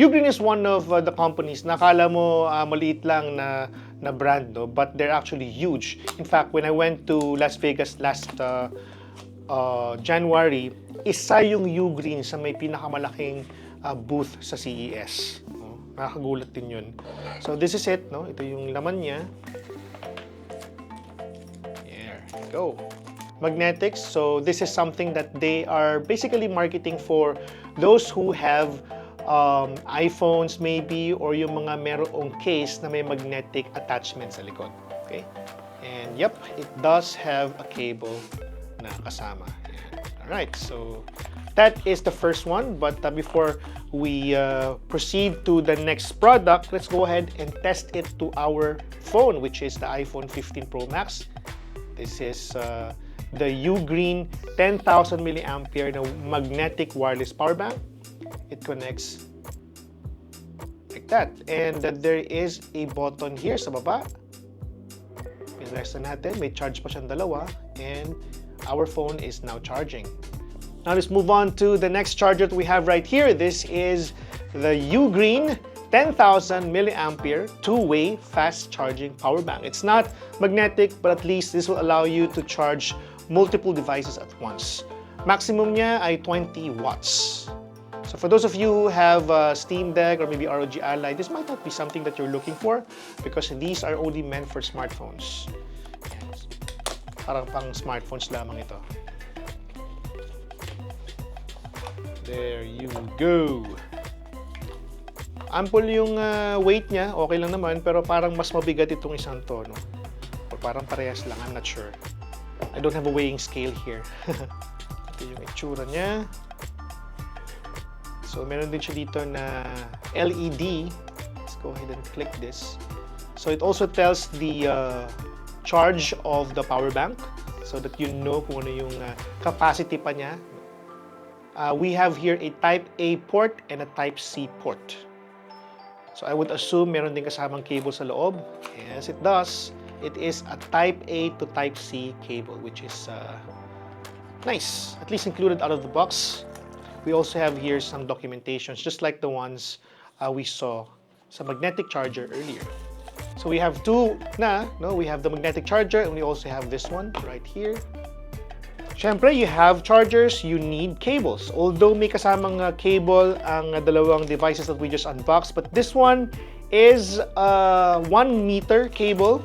UGREEN is one of the companies na akala mo maliit lang na brand, no? But they're actually huge. In fact, when I went to Las Vegas last January, isa yung UGREEN sa may pinakamalaking booth sa CES. No? Nakakagulat din yun. So this is it, no? Ito yung laman niya. There you go. Magnetics. So this is something that they are basically marketing for those who have iPhones maybe, or yung mga merong case na may magnetic attachment sa likod. Okay? And yep, it does have a cable na kasama. Alright, so that is the first one. But before we proceed to the next product, let's go ahead and test it to our phone, which is the iPhone 15 Pro Max. This is the UGREEN 10,000 milliampere na magnetic wireless power bank. It connects like that. And there is a button here sa baba. Press na natin. May charge pa siyang dalawa. And our phone is now charging. Now let's move on to the next charger that we have right here. This is the UGREEN 10,000 milliampere two-way fast charging power bank. It's not magnetic, but at least this will allow you to charge multiple devices at once. Maximum niya ay 20 watts. So for those of you who have Steam Deck or maybe ROG Ally, this might not be something that you're looking for because these are only meant for smartphones. Parang pang smartphones lamang ito. There you go. Ample yung weight niya, okay lang naman, pero parang mas mabigat itong isang to, no? Or parang parehas lang, I'm not sure. I don't have a weighing scale here. Ito yung itsura niya. So, meron din siya dito na LED. Let's go ahead and click this. So, it also tells the charge of the power bank so that you know kung ano yung capacity pa niya. We have here a Type A port and a Type C port. So, I would assume meron din kasamang cable sa loob. Yes, it does. It is a Type A to Type C cable, which is nice. At least included out of the box. We also have here some documentations, just like the ones we saw sa magnetic charger earlier. So we have two na, no? We have the magnetic charger and we also have this one right here. Siyempre, you have chargers, you need cables. Although may kasamang cable ang dalawang devices that we just unboxed, but this one is 1 meter cable.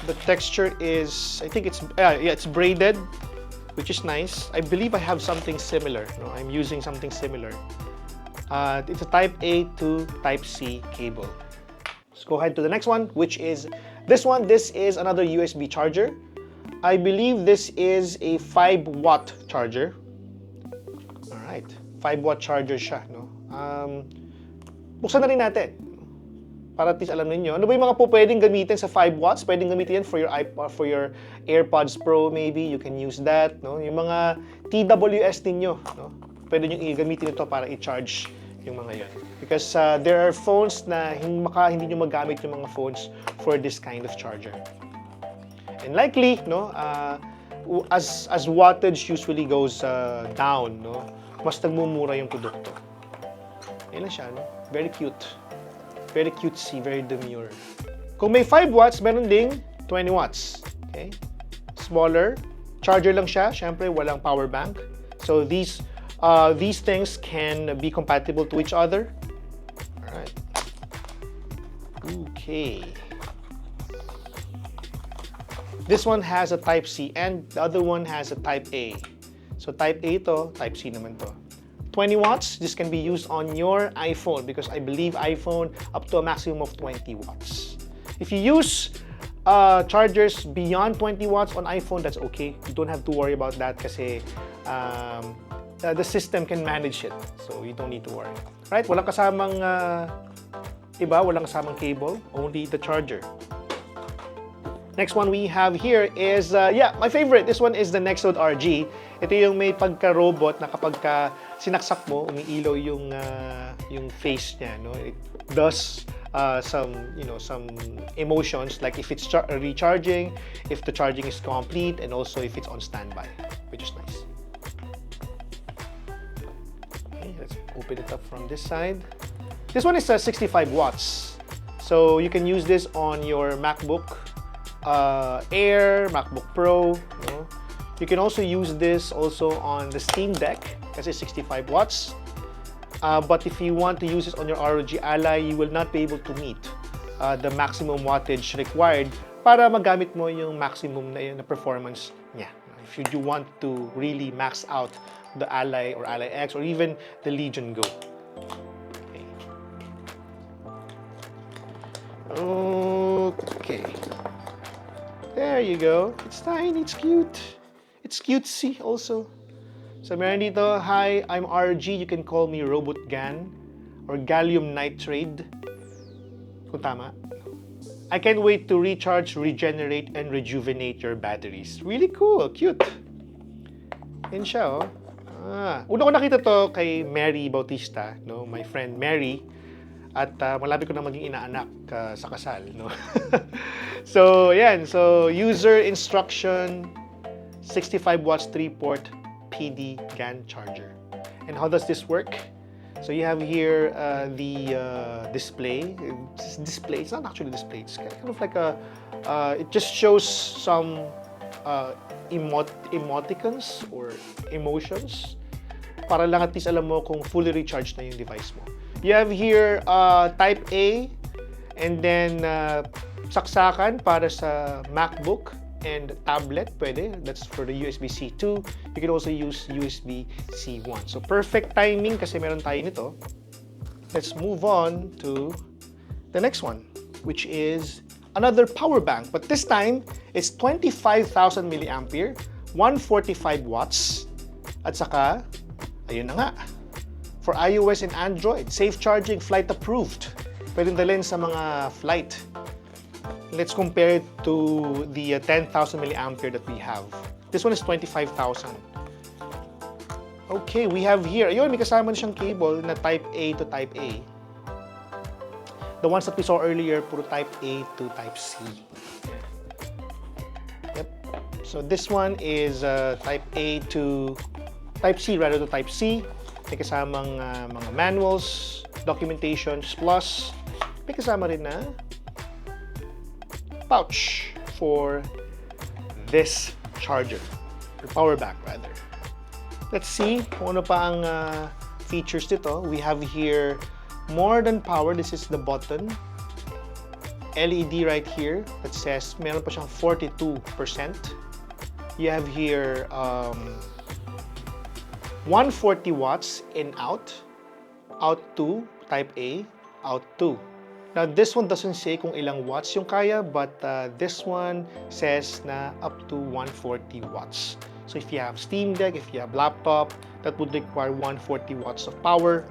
The texture is, I think it's braided, which is nice. I believe I have something similar. No, I'm using something similar. It's a Type A to Type C cable. Let's go ahead to the next one, which is this one. This is another USB charger. I believe this is a 5-watt charger. All right, 5-watt charger siya, no? Buksan na rin natin. Para at least alam niyo, ano ba yung mga po pwedeng gamitin sa 5 watts? Pwedeng gamitin yan for your iPod, for your AirPods Pro maybe, you can use that, no? Yung mga TWS niyo, no? Pwede niyo gamitin ito para i-charge yung mga yon. Because there are phones na hindi niyo magamit yung mga phones for this kind of charger. And likely, no, as wattage usually goes down, no, mas nagmumura yung produkto. Yan lang siya, no? Very cute. Very cutesy, very demure. Kung may 5 watts, meron ding 20 watts. Okay? Smaller. Charger lang siya. Siyempre, walang power bank. So, these things can be compatible to each other. Alright. Okay. This one has a Type C and the other one has a Type A. So, Type A to, Type C naman to. 20 watts, this can be used on your iPhone because I believe iPhone up to a maximum of 20 watts. If you use chargers beyond 20 watts on iPhone, that's okay. You don't have to worry about that kasi the system can manage it. So you don't need to worry. Right? Walang kasamang walang kasamang cable, only the charger. Next one we have here is, my favorite. This one is the Nexode RG. Ito yung may pagka-robot na kapag sinaksak mo, umiilaw yung face niya, no? It does some emotions, like if it's recharging, if the charging is complete, and also if it's on standby, which is nice. let's open it up from this side. This one is 65 watts. So you can use this on your MacBook Air, MacBook Pro. You know? You can also use this also on the Steam Deck kasi 65 watts. But if you want to use this on your ROG Ally, you will not be able to meet the maximum wattage required para magamit mo yung maximum na performance niya. If you do want to really max out the Ally or Ally X or even the Legion Go. Okay. There you go. It's tiny, it's cute. It's cutesy also. So meron dito, hi, I'm RG. You can call me Robot Gan or Gallium Nitride. Kung tama. I can't wait to recharge, regenerate, and rejuvenate your batteries. Really cool, cute. Yan siya, oh. Una ko nakita to kay Mary Bautista, no? My friend Mary. At malapit ko na maging inaanak sa kasal, no? So, yan. So, user instruction, 65 watts 3-port PD GAN charger. And how does this work? So you have here the display. It's not actually display. It's kind of like a. It just shows some emoticons or emotions. Para lang at least alam mo kung fully recharged na yung device mo. You have here Type A, and then saksakan para sa MacBook and tablet, pwede. That's for the USB-C 2. You can also use USB-C 1. So perfect timing kasi meron tayo nito. Let's move on to the next one, which is another power bank. But this time, it's 25,000 milliampere, 145 watts. At saka, ayun na nga. For iOS and Android, safe charging, flight approved. Pwedeng dalhin sa mga flight. Let's compare it to the 10,000 milliampere that we have. This one is 25,000. Okay, we have here, ayun, may kasama na siyang cable na Type A to Type A. The ones that we saw earlier, puro Type A to Type C. Yep. So this one is Type A to Type C rather to Type C. May kasamang mga manuals, documentations, plus may kasama rin na pouch for this charger, or power bank rather. Let's see kung ano pa ang features dito. We have here more than power. This is the button. LED right here that says meron pa siyang 42%. You have here 140 watts in out 2, Type A, out 2. Now, this one doesn't say kung ilang watts yung kaya, but this one says na up to 140 watts. So if you have Steam Deck, if you have laptop, that would require 140 watts of power.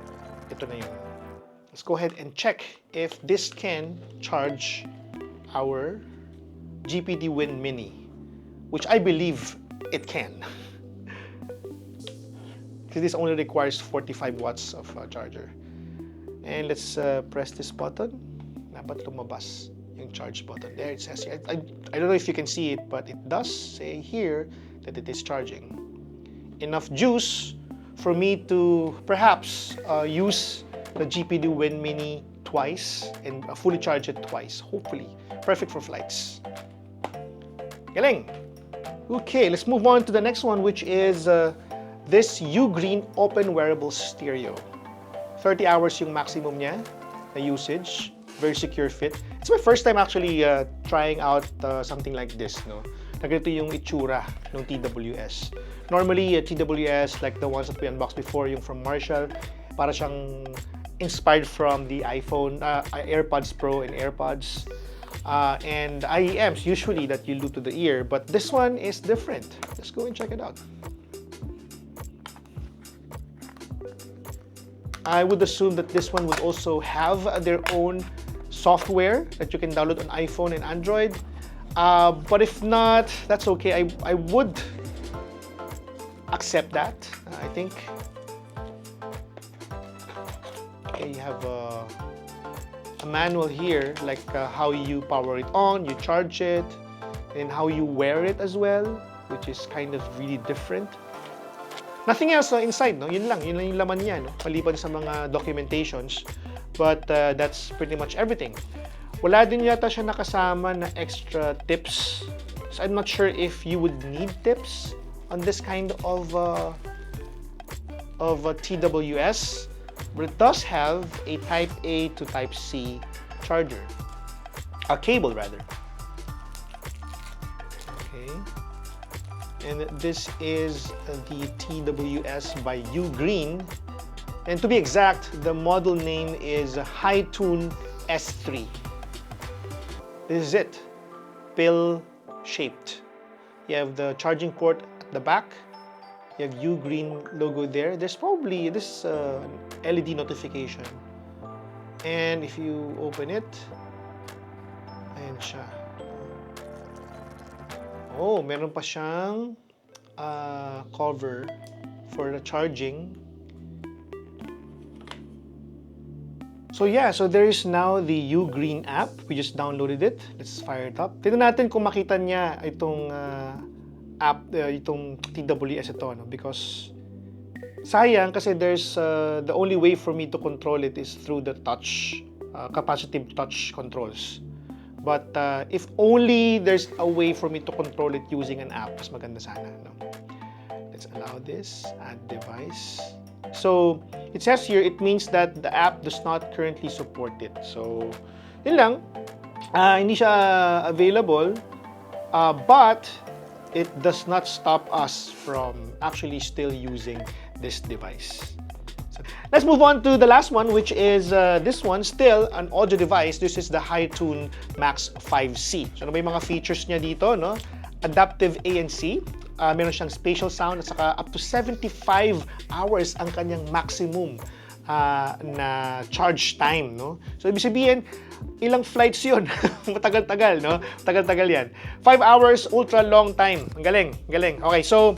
Ito na yun. Let's go ahead and check if this can charge our GPD Win Mini, which I believe it can. Because this only requires 45 watts of charger. And let's press this button. Dapat lumabas yung charge button. There it says here. I don't know if you can see it, but it does say here that it is charging. Enough juice for me to perhaps use the GPD Win Mini twice and fully charge it twice, hopefully. Perfect for flights. Galing! Okay, let's move on to the next one, which is this UGREEN Open Wearable Stereo. 30 hours yung maximum niya na usage. Very secure fit. It's my first time actually trying out something like this, no? Na ganito yung itsura ng TWS. Normally, TWS, like the ones that we unboxed before, yung from Marshall, para siyang inspired from the iPhone, AirPods Pro and AirPods, and IEMs usually that you do to the ear. But this one is different. Let's go and check it out. I would assume that this one would also have their own software that you can download on iPhone and Android. But if not, that's okay. I would accept that, I think. Okay, you have a manual here, like how you power it on, you charge it, and how you wear it as well, which is kind of really different. Nothing else inside, no? Yun lang yung laman niya, no? Maliban sa mga documentations. But that's pretty much everything. Wala din yata siya nakasama na extra tips. So I'm not sure if you would need tips on this kind of TWS, but it does have a Type A to Type C charger, a cable rather. Okay, and this is the TWS by UGREEN, and to be exact, the model name is HiTune S3. This is it, pill-shaped. You have the charging port at the back. You have UGREEN logo there. There's probably this LED notification. And if you open it, ayan siya. Oh, meron pa siyang cover for the charging. So yeah, so there is now the UGREEN app. We just downloaded it. Let's fire it up. Tignan natin kung makita niya itong app, itong TWS ito, no? Because sayang kasi there's the only way for me to control it is through the touch, capacitive touch controls. But if only there's a way for me to control it using an app, mas maganda sana, no? Let's allow this, add device. So, it says here, it means that the app does not currently support it. So, yun lang. Hindi siya available, but it does not stop us from actually still using this device. So, let's move on to the last one, which is this one, still an audio device. This is the HiTune Max5c. So, ano ba yung mga features niya dito, no? Adaptive ANC. Meron siyang spatial sound at saka up to 75 hours ang kanyang maximum na charge time, no? So, ibig sabihin, ilang flights yun? Matagal-tagal, no? Tagal-tagal yan. 5 hours, ultra long time. Ang galing, galing. Okay, so,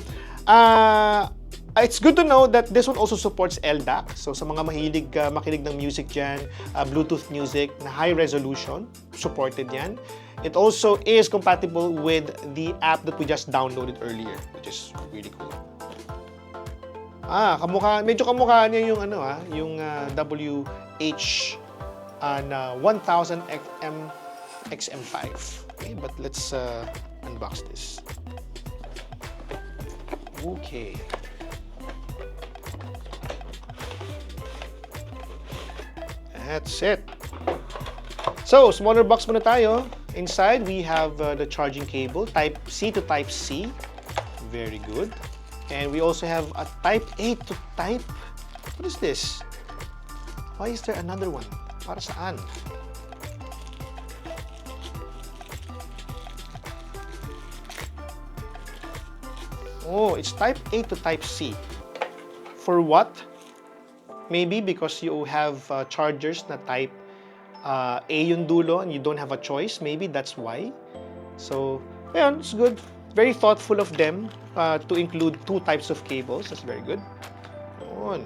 it's good to know that this one also supports LDAC. So, sa mga mahilig makinig ng music dyan, Bluetooth music na high resolution, supported yan. It also is compatible with the app that we just downloaded earlier, which is really cool. Medyo kamukha niya yung yung WH na 1000 XM5. Okay, but let's unbox this. Okay. That's it. So, smaller box muna tayo. Inside, we have the charging cable, Type C to Type C. Very good. And we also have a Type A to Type... What is this? Why is there another one? Para saan? Oh, it's Type A to Type C. For what? Maybe because you have chargers na Type A yung dulo and you don't have a choice. Maybe that's why. So, ayun, it's good. Very thoughtful of them to include two types of cables. That's very good. Yun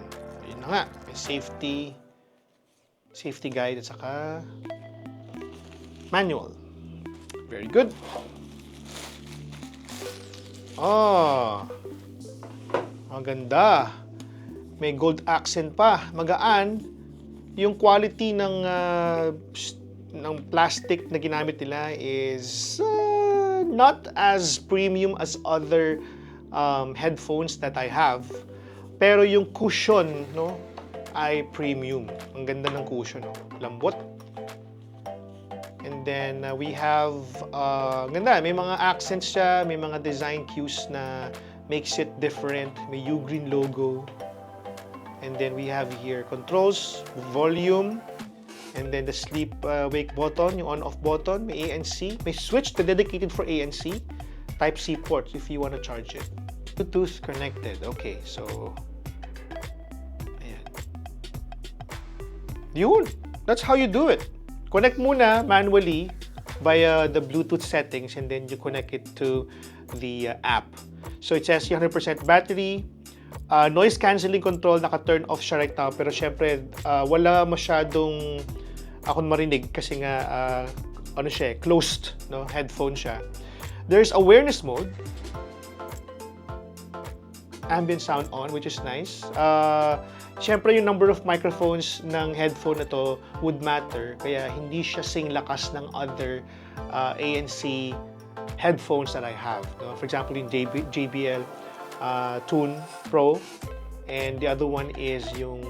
na nga. May safety guide at saka manual. Very good. Oh, maganda. May gold accent pa. Magaan. Yung quality ng plastic na ginamit nila is not as premium as other headphones that I have. Pero yung cushion, no, ay premium. Ang ganda ng cushion, no? Lambot. And then we have ganda, may mga accents siya, may mga design cues na makes it different. May UGREEN logo. And then we have here controls, volume, and then the sleep wake button, yung on-off button, may ANC, may switch to dedicated for ANC, Type-C port if you want to charge it. Bluetooth connected. Okay, so ayan. Yun, that's how you do it. Connect muna manually via the Bluetooth settings and then you connect it to the app. So it says 100% battery. Noise cancelling control, naka-turn off siya right now. Pero syempre, wala masyadong akong marinig kasi nga, ano siya, closed, no? Headphone siya. There's awareness mode. ambient sound on, which is nice. Siyempre, yung number of microphones ng headphone na to would matter. Kaya hindi siya sing lakas ng other ANC headphones that I have. No? For example, yung JBL Tune Pro, and the other one is yung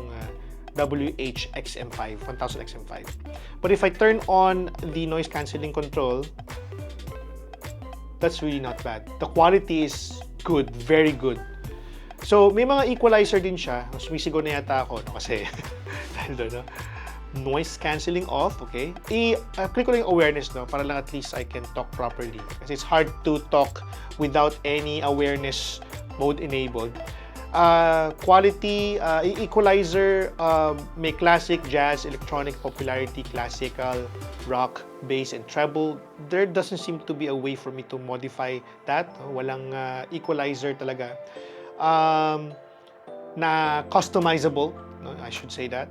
WH-XM5, 1000 XM5. But if I turn on the noise cancelling control, that's really not bad. The quality is good, very good. So, may mga equalizer din siya. Sumisigaw na yata ako, no? Kasi, dahil doon, no? Noise cancelling off, okay? Click ko lang yung awareness, no? Para lang at least I can talk properly. Kasi it's hard to talk without any awareness mode enabled. Quality, equalizer, may classic, jazz, electronic, popularity, classical, rock, bass, and treble. There doesn't seem to be a way for me to modify that. Walang equalizer talaga. Na customizable, no? I should say that.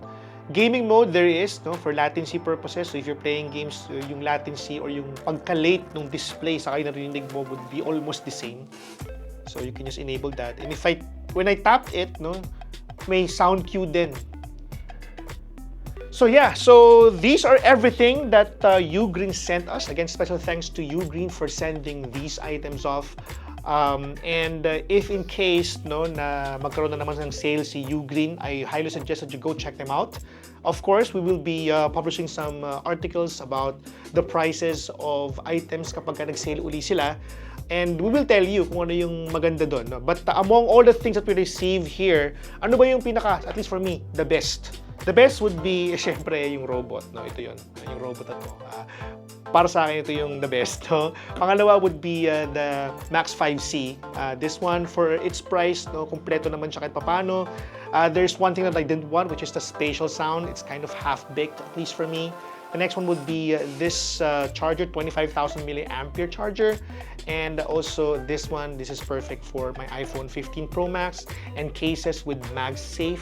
Gaming mode, there is, no, for latency purposes. So if you're playing games, yung latency or yung pagka-late ng display sa kayo narinig mo would be almost the same. So you can just enable that. And when I tap it, no, may sound cue din. So yeah, so these are everything that UGREEN sent us. Again, special thanks to UGREEN for sending these items off. If in case no na magkaroon na naman ng sale si UGREEN, I highly suggest that you go check them out. Of course, we will be publishing some articles about the prices of items kapag nag-sale uli sila. And we will tell you kung ano yung maganda doon. No? But among all the things that we receive here, ano ba yung pinaka, at least for me, the best? The best would be, syempre, yung robot. No? Ito yun, yung robot na to. Para sa akin, ito yung the best. No? Pangalawa would be the Max5c. This one, for its price, no, kompleto naman siya kahit papano. There's one thing that I didn't want, which is the spatial sound. It's kind of half-baked, at least for me. The next one would be this charger, 25,000 milliampere charger. And also this one, this is perfect for my iPhone 15 Pro Max and cases with MagSafe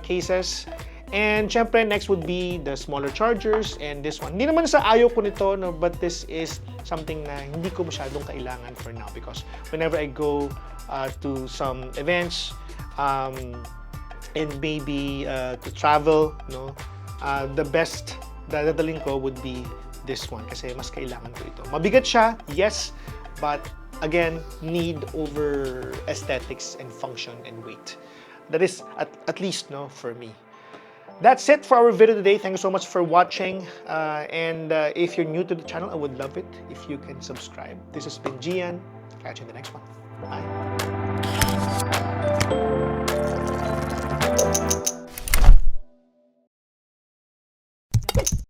cases. And syempre, next would be the smaller chargers and this one. Hindi naman sa ayaw ko nito, no, but this is something na hindi ko masyadong kailangan for now because whenever I go to some events and maybe to travel, no, the best dadalhin ko would be this one kasi mas kailangan ko ito. Mabigat siya, yes, but again, need over aesthetics and function and weight. That is at least, no, for me. That's it for our video today. Thank you so much for watching. If you're new to the channel, I would love it if you can subscribe. This has been Gian. Catch you in the next one. Bye.